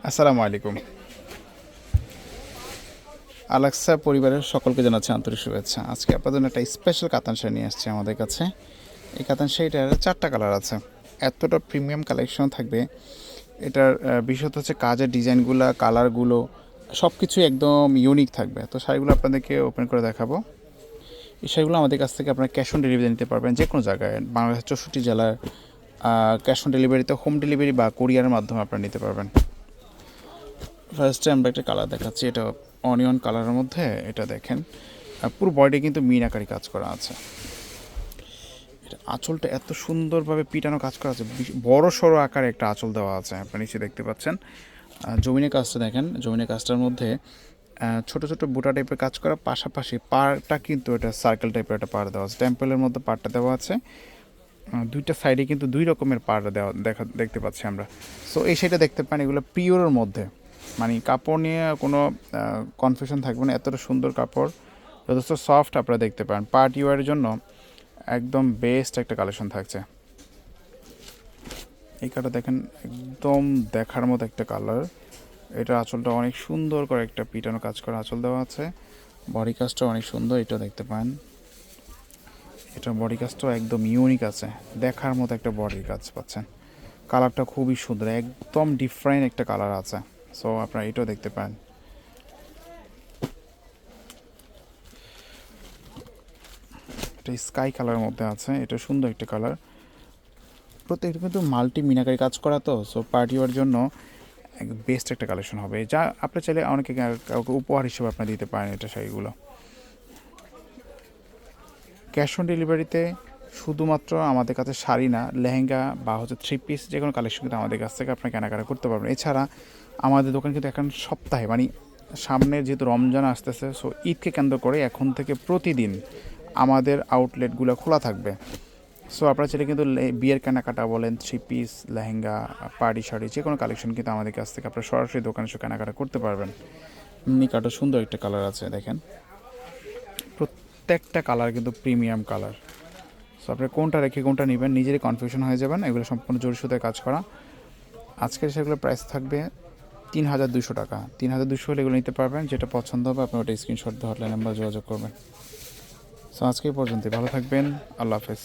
আসসালামু আলাইকুম। আলাক্সা পরিবারের সকলকে জানাচ্ছি আন্তরিক শুভেচ্ছা। আজকে আপনাদের জন্য একটা স্পেশাল কাতান শাড়ি নিয়ে আসছি আমাদের কাছে। এই কাতান শাড়িটার 4টা কালার আছে। এতটা প্রিমিয়াম কালেকশন থাকবে। এটার বিশেষত হচ্ছে কাজের ডিজাইনগুলো, কালারগুলো সব কিছুই একদম ইউনিক থাকবে। তো শাড়িগুলো আপনাদেরকে ওপেন করে দেখাবো। এই শাড়িগুলো আমাদের কাছ থেকে আপনারা ক্যাশ অন ডেলিভারি নিতে পারবেন যে কোনো জায়গায়। বাংলাদেশের 64 জেলার ক্যাশ অন ডেলিভারিতে হোম ডেলিভারি বা কুরিয়ারের মাধ্যমে আপনারা নিতে পারবেন। ফার্স্টে আমরা একটা কালার দেখাচ্ছি, এটা অনিয়ন কালারের মধ্যে। এটা দেখেন পুরো বডি কিন্তু মিনাকারি কাজ করা আছে। এটা আঁচলটা এত সুন্দরভাবে পিটানো কাজ করা আছে, বড় সড়ো আকারে একটা আঁচল দেওয়া আছে, আপনি নিচে দেখতে পাচ্ছেন। জমিনের কাজটা দেখেন, জমিনের কাজটার মধ্যে ছোট ছোট বুটা টাইপের কাজ করা, পাশাপাশি পাড়টা কিন্তু এটা সার্কেল টাইপের একটা পাড় দেওয়া আছে। টেম্পলের মধ্যে পাড়টা দেওয়া আছে, দুইটা সাইডে কিন্তু দুই রকমের পাড় দেওয়া দেখতে পাচ্ছি আমরা। সো এই সাইডে দেখতে পান এগুলো পিওরের মধ্যে, মানে কাপড় নিয়ে কোনো কনফিউশন থাকবে না, এতটা সুন্দর কাপড়, যথেষ্ট সফট আপনারা দেখতে পান। পার্টি ওয়ারের জন্য একদম বেস্ট একটা কালেকশন থাকছে। এই কালারটা দেখেন, একদম দেখার মতো একটা কালার। এটা আঁচলটা অনেক সুন্দর করে একটা পিটানো কাজ করা আঁচল দেওয়া আছে। বডি কাজটা অনেক সুন্দর, এটা দেখতে পান। এটা বডি কাজটাও একদম ইউনিক আছে, দেখার মতো একটা বডির কাজ পাচ্ছেন। কালারটা খুবই সুন্দর, একদম ডিফারেন্ট একটা কালার আছে। সো আপনারা এটাও দেখতে পান। এটা স্কাই কালারের মধ্যে আছে, এটা সুন্দর একটা কালার। প্রত্যেকটা কিন্তু মাল্টি মিনাকারি কাজ করা, তো সো পার্টি ওয়ার জন্য বেস্ট একটা কালেকশন হবে, যা আপনি চাইলে অনেকে কাউকে উপহার হিসেবে আপনার দিতে পারেন এটা শাড়িগুলো। ক্যাশ অন ডেলিভারিতে শুধুমাত্র আমাদের কাছে শাড়ি না, লেহেঙ্গা বা হচ্ছে 3 পিস যে কোনো কালেকশন কিন্তু আমাদের কাছ থেকে আপনি কেনাকাটা করতে পারবেন। এছাড়া আমাদের দোকান কিন্তু এখন সপ্তাহে, মানে সামনে যেহেতু রমজান আসতেছে, সো ঈদকে কেন্দ্র করে এখন থেকে প্রতিদিন আমাদের আউটলেটগুলো খোলা থাকবে। সো আপনারা চাইলে কিন্তু বিয়ের কেনাকাটা বলেন, 3 পিস, লেহেঙ্গা, পার্টি শাড়ি যে কোনো কালেকশন কিন্তু আমাদের কাছ থেকে আপনারা সরাসরি দোকানে এসে কেনাকাটা করতে পারবেন। নিকাটা সুন্দর একটা কালার আছে দেখেন, প্রত্যেকটা কালার কিন্তু প্রিমিয়াম কালার। সো আপনি কোনটা রেখে কোনটা নেবেন নিজেরই কনফিউশন হয়ে যাবেন। এগুলো সম্পূর্ণ জরি সুতায় কাজ করা। আজকের সেগুলো প্রাইস থাকবে 3200 টাকা। 3200 হলে এগুলো নিতে পারবেন। যেটা পছন্দ হবে আপনি ওটা স্ক্রিনশট দিয়ে হটলাইন নাম্বার যোগাযোগ করবেন। সো আজকে এই পর্যন্তই, ভালো থাকবেন, আল্লাহ হাফেজ।